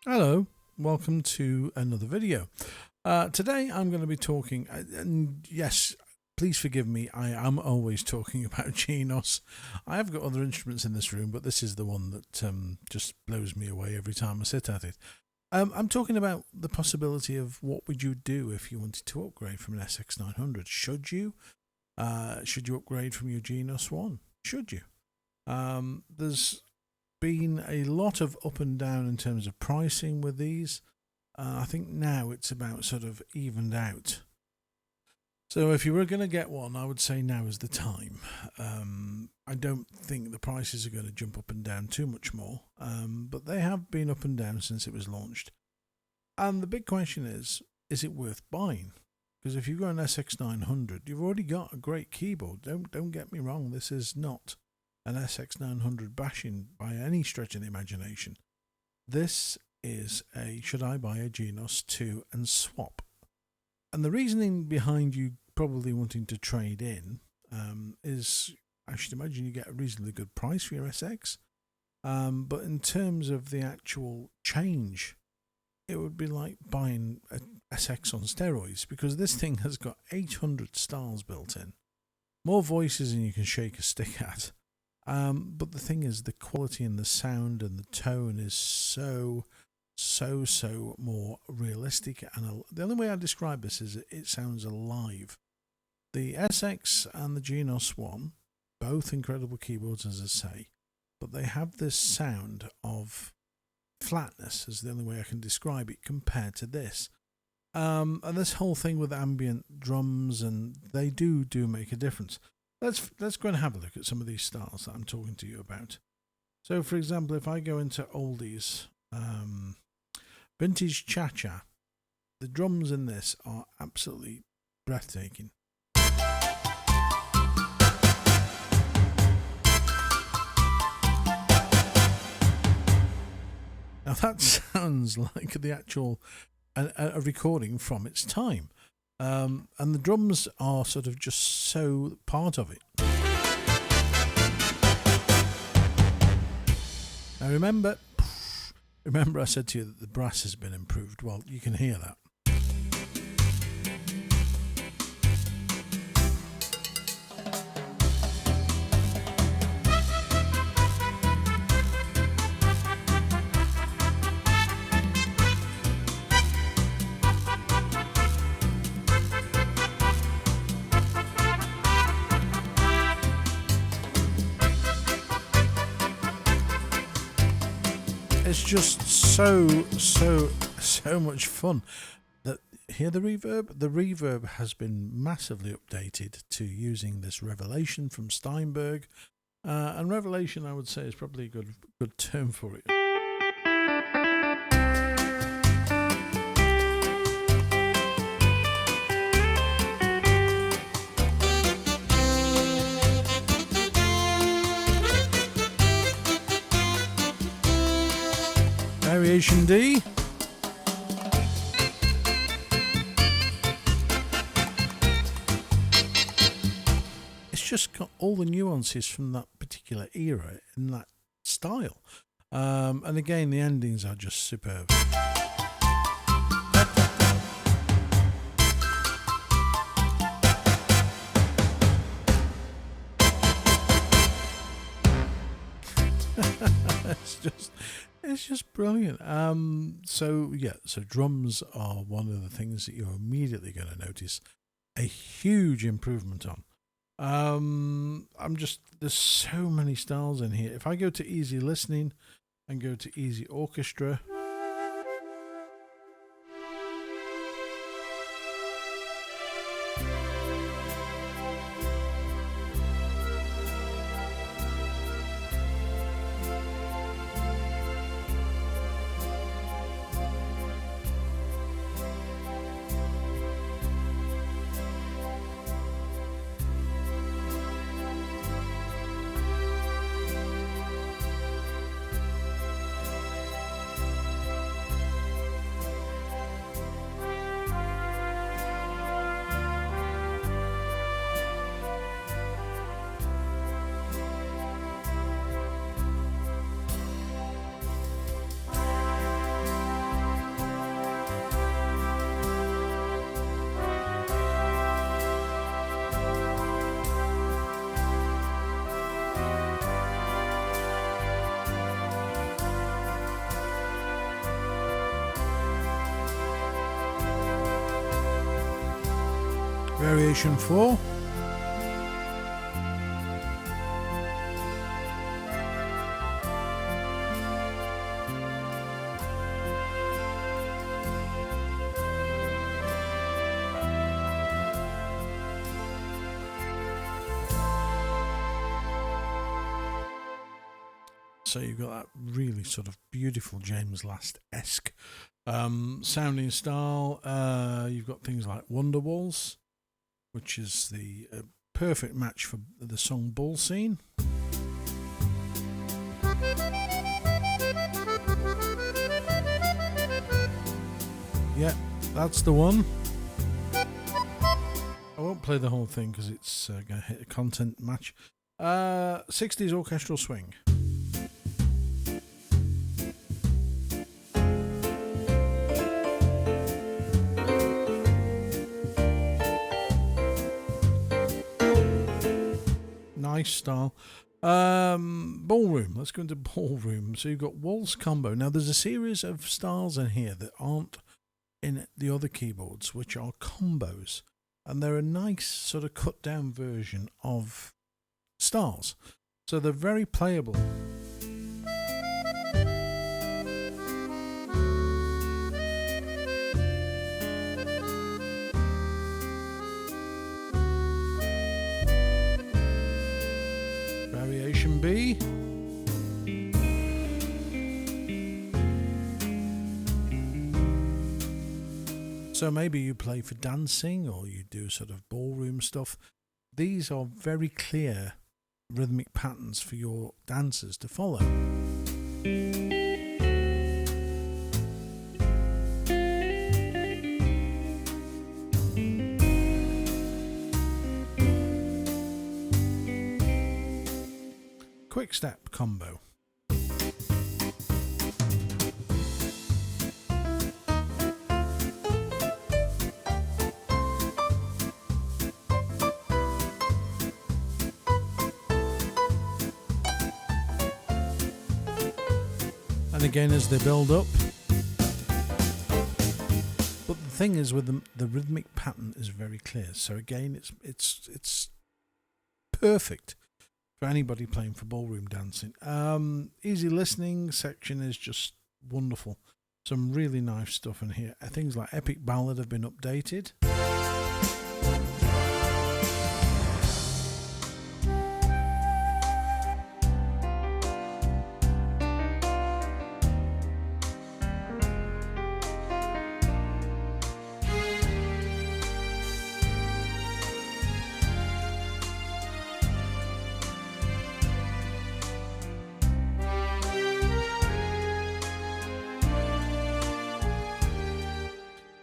Hello, welcome to another video. Today I'm going to be talking, and yes, please forgive me, I am always talking about Genos. I have got other instruments in this room, but this is the one that just blows me away every time I sit at it. I'm talking about the possibility of what would you do if you wanted to upgrade from an SX900. Should you? Should you upgrade from your Genos1? Should you? There's been a lot of up and down in terms of pricing with these. I think now it's about sort of evened out. So if you were going to get one, I would say now is the time. I don't think the prices are going to jump up and down too much more, but they have been up and down since it was launched. And the big question is it worth buying? Because if you've got an SX900, you've already got a great keyboard. Don't get me wrong, this is not an SX900 bashing by any stretch of the imagination. This is a should I buy a Genos2 and swap? And the reasoning behind you probably wanting to trade in is I should imagine you get a reasonably good price for your SX. But in terms of the actual change, it would be like buying a SX on steroids, because this thing has got 800 styles built in, more voices than you can shake a stick at. But the thing is, the quality and the sound and the tone is so more realistic. And the only way I describe this is it sounds alive. The SX and the Genos1, both incredible keyboards, as I say, but they have this sound of flatness, is the only way I can describe it, compared to this. And this whole thing with ambient drums, and they do make a difference. Let's go and have a look at some of these styles that I'm talking to you about. So, for example, if I go into oldies, vintage cha-cha, the drums in this are absolutely breathtaking. Now that sounds like the actual a recording from its time. And the drums are sort of just so part of it. Now remember I said to you that the brass has been improved. Well, you can hear that. It's just so much fun. Hear the reverb? The reverb has been massively updated to using this Revelation from Steinberg. And Revelation, I would say, is probably a good term for it. Variation D. It's just got all the nuances from that particular era in that style. And again, the endings are just superb. It's just brilliant. So drums are one of the things that you're immediately going to notice a huge improvement on. There's so many styles in here. If I go to easy listening and go to easy orchestra, Variation 4. So you've got that really sort of beautiful James Last-esque sounding style. You've got things like Wonderwalls, which is the perfect match for the song Ball Scene. Yeah, that's the one. I won't play the whole thing because it's going to hit a content match. 60s orchestral swing. Nice style. Ballroom. Let's go into Ballroom. So you've got Waltz Combo. Now there's a series of styles in here that aren't in the other keyboards, which are combos, and they're a nice sort of cut down version of styles. So they're very playable. Variation B. So maybe you play for dancing or you do sort of ballroom stuff. These are very clear rhythmic patterns for your dancers to follow. Quick step combo. And again as they build up. But the thing is with them, the rhythmic pattern is very clear. So again, it's perfect for anybody playing for ballroom dancing. Easy listening section is just wonderful. Some really nice stuff in here. Things like Epic Ballad have been updated.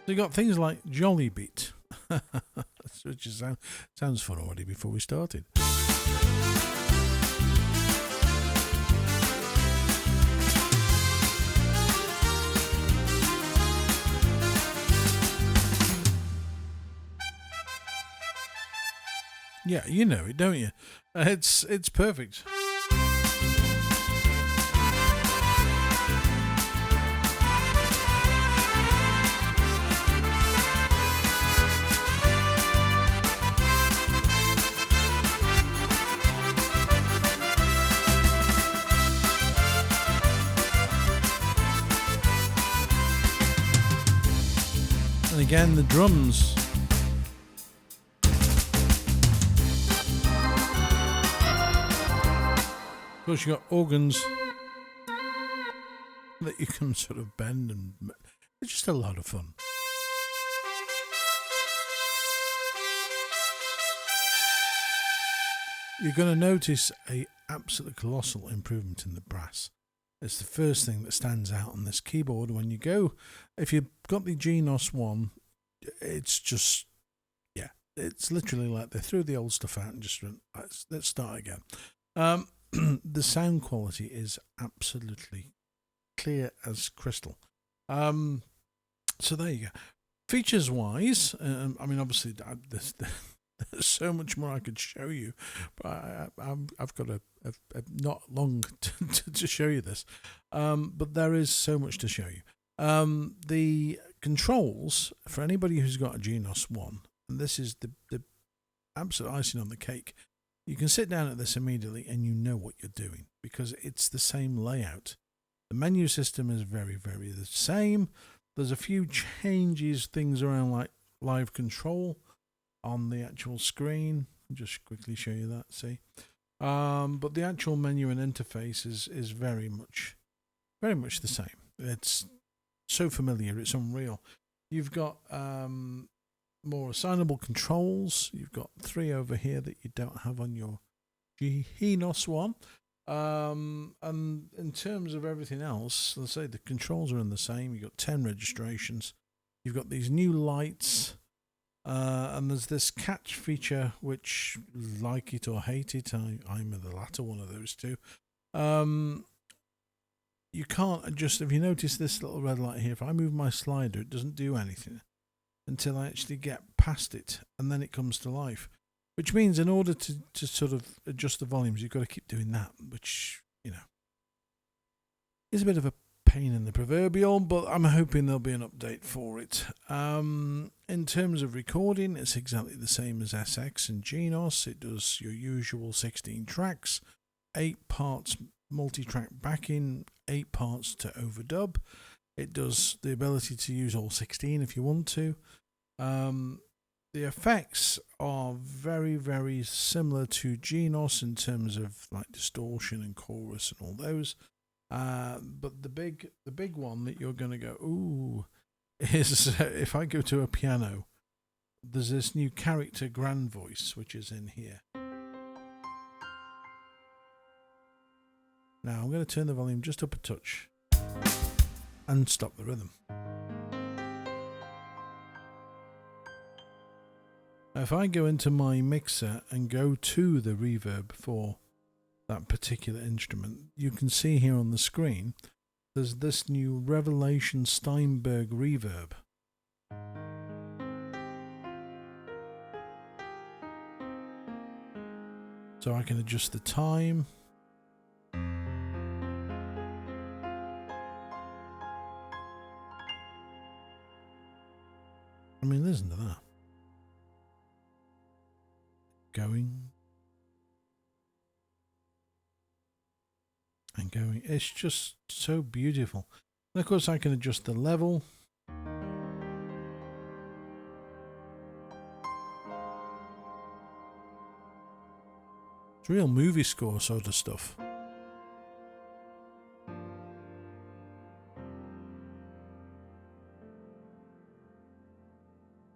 They got things like Jolly Beat, which is, sounds fun already before we started. Yeah, you know it, don't you? It's perfect. And again, the drums. Of course, you got organs that you can sort of bend, and it's just a lot of fun. You're going to notice a absolute colossal improvement in the brass. It's the first thing that stands out on this keyboard when you go. If you've got the Genos1, it's just, yeah, it's literally like they threw the old stuff out and just went, let's start again. The sound quality is absolutely clear as crystal. So there you go. Features wise, I mean, obviously, there's so much more I could show you, but I've got a not long to show you this. But there is so much to show you. The controls, for anybody who's got a Genos1, and this is the absolute icing on the cake. You can sit down at this immediately and you know what you're doing because it's the same layout. The menu system is very, very the same. There's a few changes, things around like live control on the actual screen. I'll just quickly show you that, see. But the actual menu and interface is very much the same. It's so familiar, it's unreal. You've got more assignable controls. You've got 3 over here that you don't have on your Genos1. And in terms of everything else, let's say the controls are in the same. You've got 10 registrations. You've got these new lights. And there's this catch feature, which, like it or hate it, I'm the latter one of those two. You can't adjust. If you notice this little red light here, if I move my slider, it doesn't do anything until I actually get past it, and then it comes to life. Which means in order to sort of adjust the volumes, you've got to keep doing that, which, you know, is a bit of a pain in the proverbial, but I'm hoping there'll be an update for it. In terms of recording, it's exactly the same as SX and Genos. It does your usual 16 tracks, 8 parts multi-track backing, 8 parts to overdub. It does the ability to use all 16 if you want to. The effects are very, very similar to Genos in terms of like distortion and chorus and all those. But the big one that you're going to go, ooh, is if I go to a piano, there's this new character grand voice, which is in here. Now I'm going to turn the volume just up a touch and stop the rhythm. Now if I go into my mixer and go to the reverb for that particular instrument, you can see here on the screen there's this new Revelation Steinberg reverb. So I can adjust the time. I mean, listen to that. Going. And going. It's just so beautiful. And of course I can adjust the level. It's real movie score sort of stuff.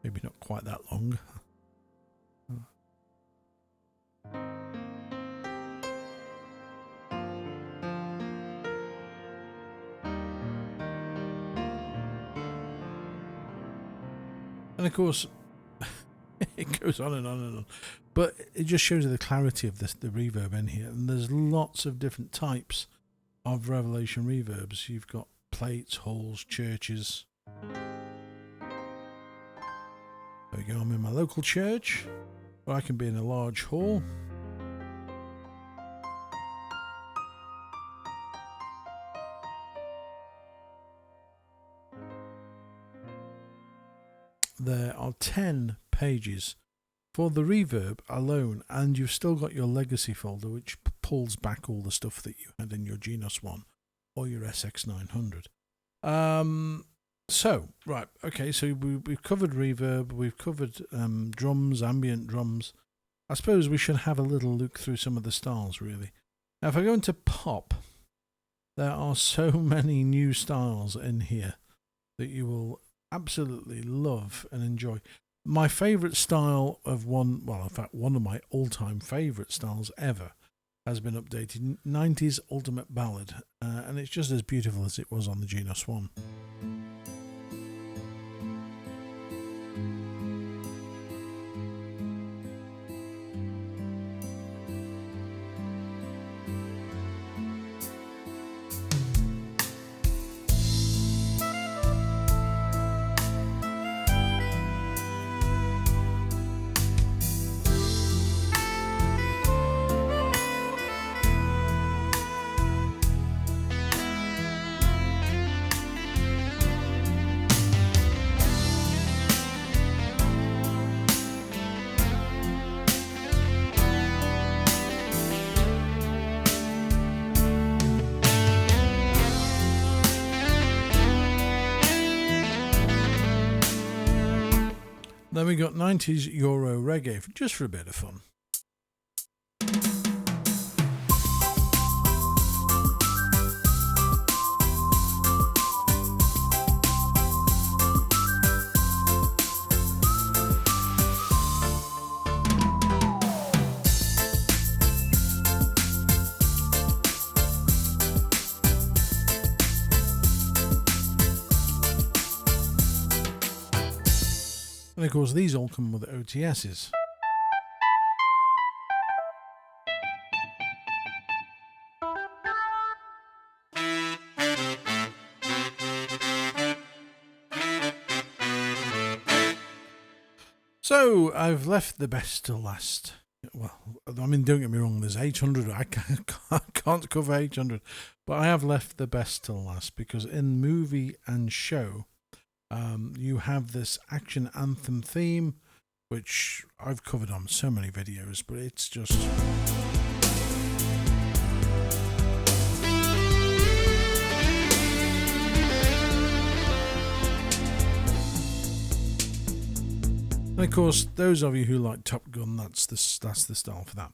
Maybe not quite that long. And of course, it goes on and on and on. But it just shows you the clarity of the reverb in here. And there's lots of different types of Revelation reverbs. You've got plates, halls, churches. There we go, I'm in my local church. Or I can be in a large hall. There are 10 pages for the reverb alone, and you've still got your legacy folder, which pulls back all the stuff that you had in your Genos1 or your SX900. So, right, okay, so we've covered reverb, we've covered drums, ambient drums. I suppose we should have a little look through some of the styles, really. Now, if I go into pop, there are so many new styles in here that you will absolutely love and enjoy. My favourite style of one of my all-time favourite styles ever has been updated, 90s Ultimate Ballad, and it's just as beautiful as it was on the Genos1. Then we got 90s Euro reggae, just for a bit of fun. And of course, these all come with OTSs. So I've left the best till last. Well, I mean, don't get me wrong, there's 800. I can't cover 800, but I have left the best till last because in movie and show, you have this action anthem theme, which I've covered on so many videos, but it's just... And of course, those of you who like Top Gun, that's the style for that.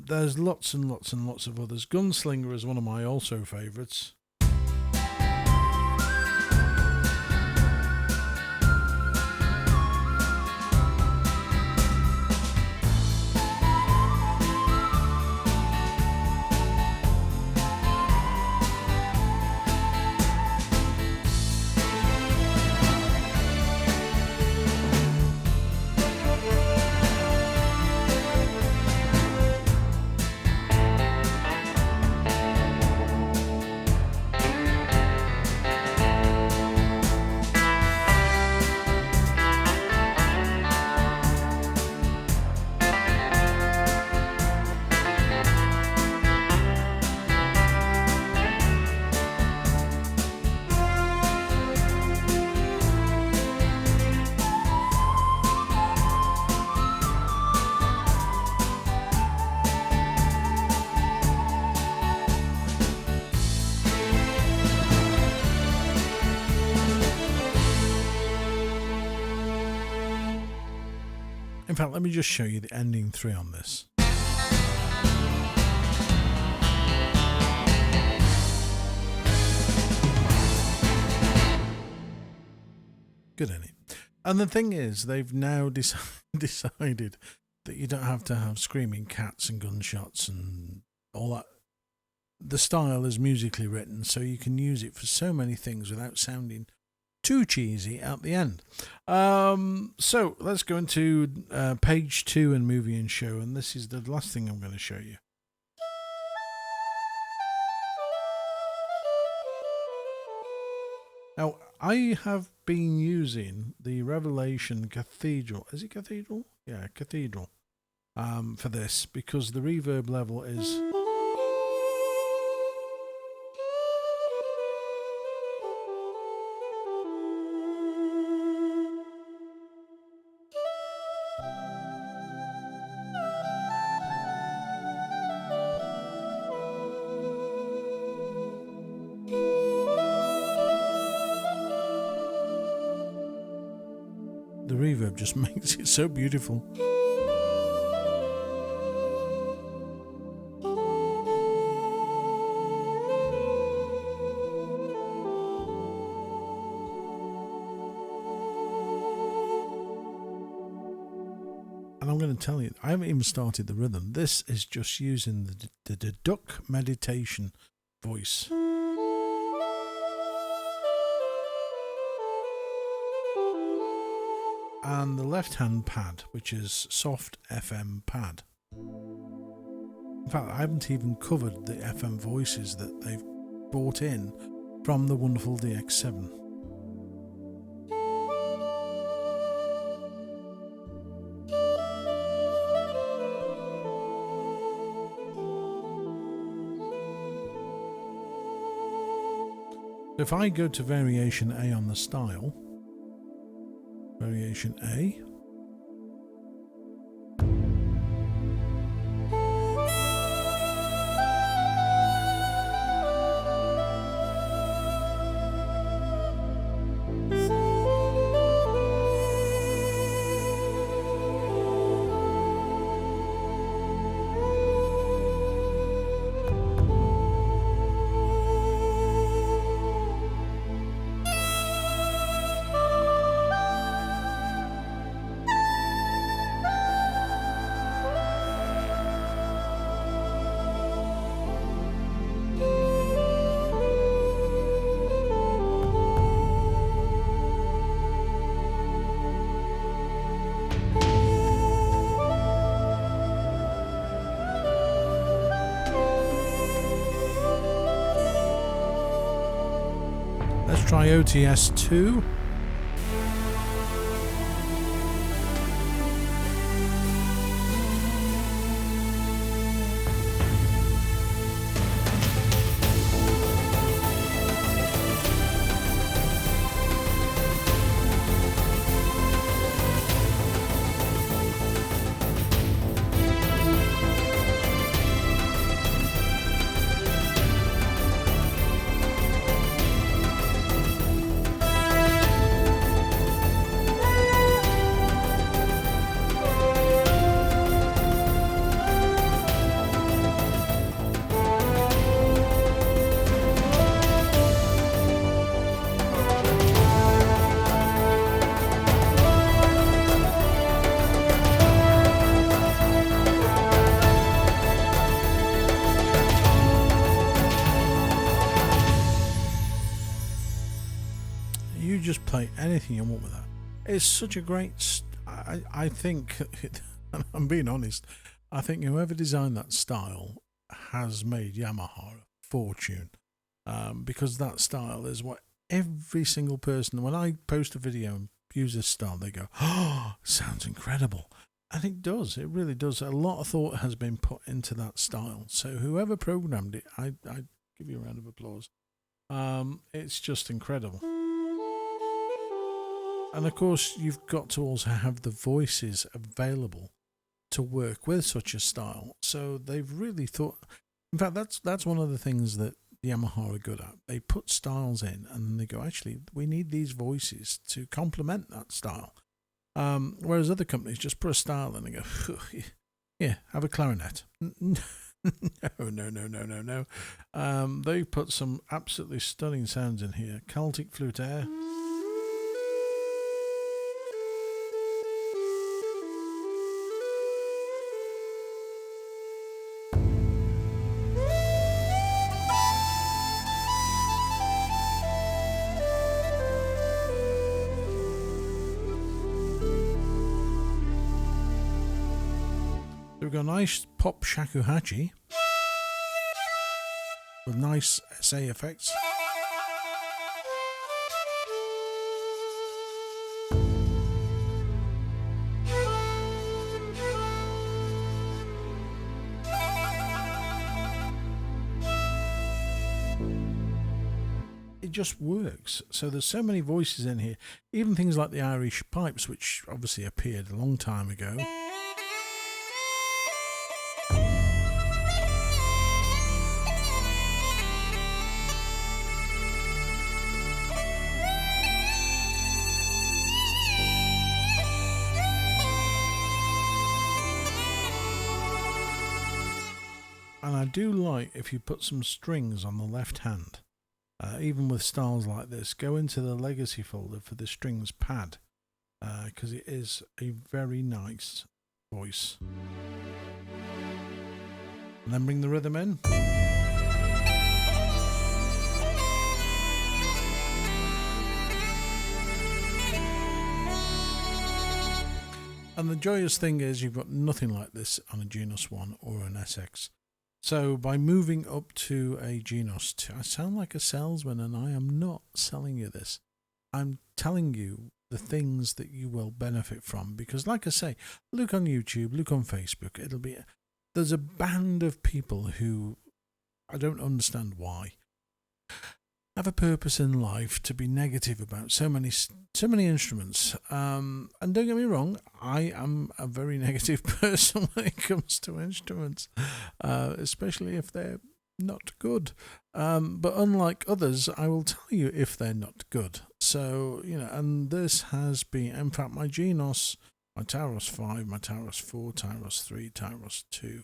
There's lots and lots and lots of others. Gunslinger is one of my also favourites. In fact, let me just show you the ending 3 on this. Good, isn't it? And the thing is, they've now decided that you don't have to have screaming cats and gunshots and all that. The style is musically written, so you can use it for so many things without sounding too cheesy at the end. So let's go into page 2 in movie and show, and this is the last thing I'm going to show you. Now, I have been using the Revelation Cathedral. Is it Cathedral? Yeah, Cathedral. For this, because the reverb level is... The reverb just makes it so beautiful. And I'm going to tell you, I haven't even started the rhythm. This is just using the duck meditation voice. And the left-hand pad, which is soft FM pad. In fact, I haven't even covered the FM voices that they've brought in from the wonderful DX7. If I go to variation A on the style, variation A, Let's try OTS2. You just play anything you want with that. It's such a great. I think, and I'm being honest, I think whoever designed that style has made Yamaha a fortune, because that style is what every single person. When I post a video and use this style, they go, "Oh, sounds incredible," and it does. It really does. A lot of thought has been put into that style. So whoever programmed it, I give you a round of applause. It's just incredible. And of course, you've got to also have the voices available to work with such a style. So they've really thought. In fact, that's one of the things that Yamaha are good at. They put styles in, and then they go, actually, we need these voices to complement that style. Whereas other companies just put a style in and go, yeah, have a clarinet. No. They put some absolutely stunning sounds in here. Celtic flute air. We've got a nice pop shakuhachi with nice SA effects. It just works. So there's so many voices in here, even things like the Irish pipes, which obviously appeared a long time ago. And I do like if you put some strings on the left hand, even with styles like this, go into the legacy folder for the strings pad, because it is a very nice voice. And then bring the rhythm in. And the joyous thing is you've got nothing like this on a Genos1 or an SX. So by moving up to a Genos2, I sound like a salesman, and I am not selling you this. I'm telling you the things that you will benefit from, because like I say, look on YouTube, look on Facebook. There's a band of people who, I don't understand why, have a purpose in life to be negative about so many instruments. And don't get me wrong, I am a very negative person when it comes to instruments, especially if they're not good. But unlike others, I will tell you if they're not good. So, and this has been, in fact, my Genos, my Taros 5, my Taros 4, Taros 3, Taros 2,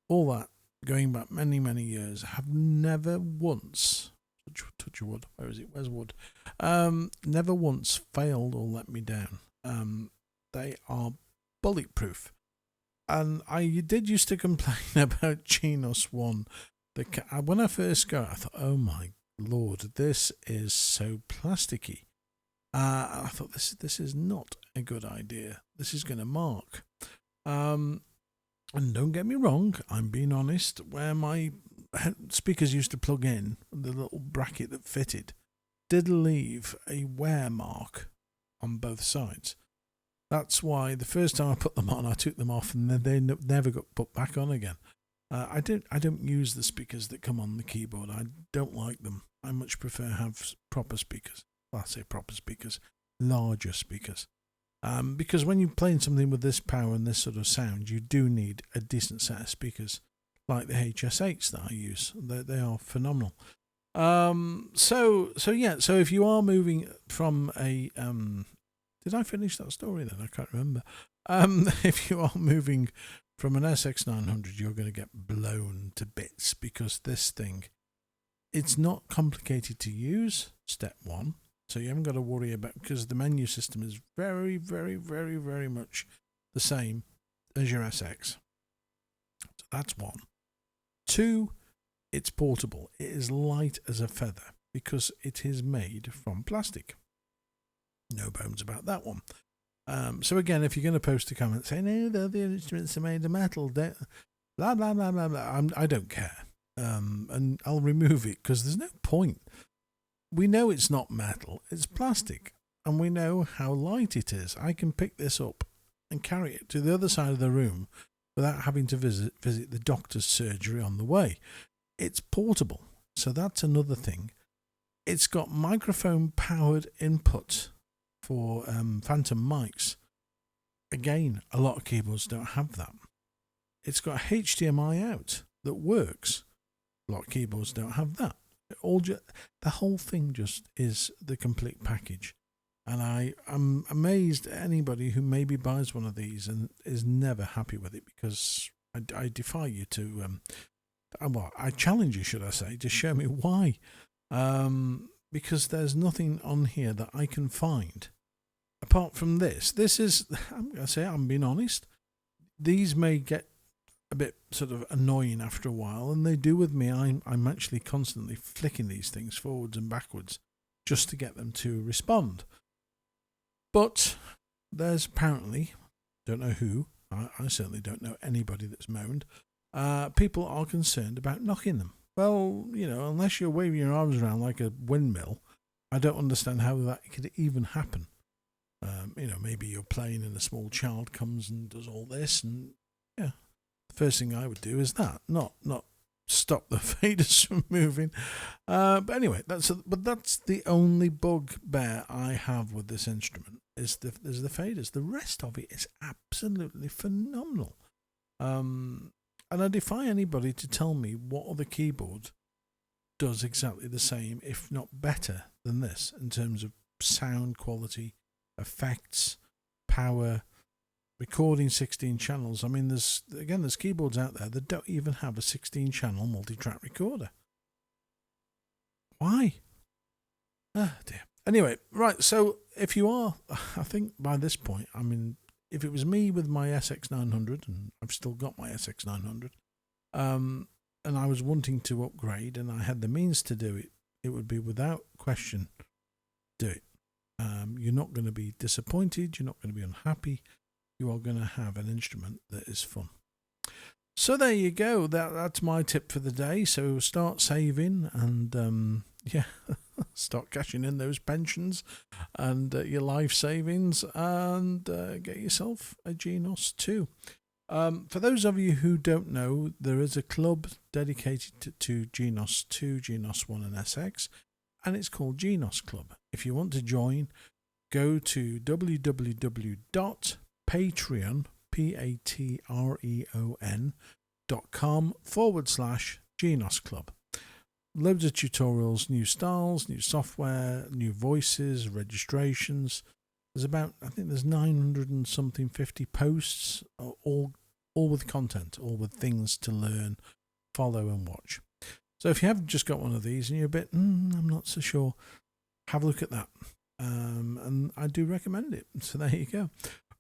all that, going back many, many years, have never once, touch of wood, where is it? Where's wood? Never once failed or let me down. They are bulletproof. And I did used to complain about Genos1. When I first got it, I thought, oh my Lord, this is so plasticky. I thought, this is not a good idea. This is going to mark. And don't get me wrong, I'm being honest, where my speakers used to plug in, the little bracket that fitted, did leave a wear mark on both sides. That's why the first time I put them on, I took them off, and then they never got put back on again. I don't use the speakers that come on the keyboard. I don't like them. I much prefer have proper speakers. Well, I say proper speakers, larger speakers. Because when you're playing something with this power and this sort of sound, you do need a decent set of speakers, like the HS8s that I use. They are phenomenal. So if you are moving from a did I finish that story then? I can't remember. If you are moving from an SX900, you're going to get blown to bits, because this thing, it's not complicated to use, step one. So you haven't got to worry about, because the menu system is very, very, very, very much the same as your SX. So that's one. Two, it's portable. It is light as a feather because it is made from plastic. No bones about that one. So again, if you're going to post a comment saying, "No, the other instruments are made of metal," blah blah blah blah blah, I don't care, and I'll remove it because there's no point. We know it's not metal; it's plastic, and we know how light it is. I can pick this up and carry it to the other side of the room without having to visit the doctor's surgery on the way. It's portable, so that's another thing. It's got microphone-powered input for phantom mics. Again, a lot of keyboards don't have that. It's got HDMI out that works. A lot of keyboards don't have that. The whole thing just is the complete package. And I'm amazed at anybody who maybe buys one of these and is never happy with it, because I defy you to, I challenge you, should I say, to show me why. Because there's nothing on here that I can find apart from this. This is, I'm going to say, I'm being honest, these may get a bit sort of annoying after a while, and they do with me. I'm actually constantly flicking these things forwards and backwards just to get them to respond. But there's apparently, don't know who, I certainly don't know anybody that's moaned, people are concerned about knocking them. Well, unless you're waving your arms around like a windmill, I don't understand how that could even happen. Maybe you're playing and a small child comes and does all this, and yeah, the first thing I would do is that, not stop the faders from moving. But anyway, that's the only bugbear I have with this instrument is the faders. The rest of it is absolutely phenomenal. And I defy anybody to tell me what other keyboard does exactly the same, if not better than this, in terms of sound quality, effects, power, recording 16 channels. I mean, there's keyboards out there that don't even have a 16-channel multi-track recorder. Why? Ah, dear. Anyway, right, so if you are, I think by this point, I mean, if it was me with my SX900, and I've still got my SX900, and I was wanting to upgrade and I had the means to do it, it would be without question, do it. You're not going to be disappointed. You're not going to be unhappy. You are going to have an instrument that is fun. So there you go. That's my tip for the day. So start saving and start cashing in those pensions and your life savings, and get yourself a Genos2. For those of you who don't know, there is a club dedicated to Genos2, Genos1 and SX, and it's called Genos Club. If you want to join, go to patreon.com/Genos Club. Loads of tutorials, new styles, new software, new voices, registrations. There's 900 and something 50 posts, all with content, all with things to learn, follow and watch. So if you have just got one of these and you're a bit, I'm not so sure, have a look at that. And I do recommend it. So there you go.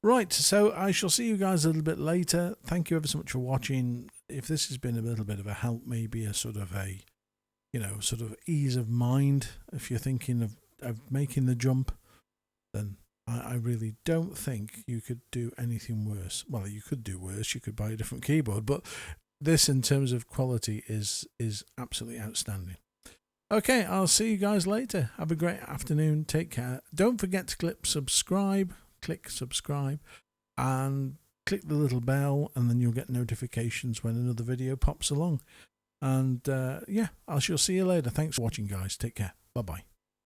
Right, so I shall see you guys a little bit later. Thank you ever so much for watching. If this has been a little bit of a help, maybe a sort of ease of mind, if you're thinking of making the jump, then I really don't think you could do anything worse. Well, you could do worse. You could buy a different keyboard, but this, in terms of quality, is absolutely outstanding. Okay, I'll see you guys later. Have a great afternoon. Take care. Don't forget to click subscribe, and click the little bell, and then you'll get notifications when another video pops along. And yeah, I shall see you later. Thanks for watching, guys. Take care. Bye-bye.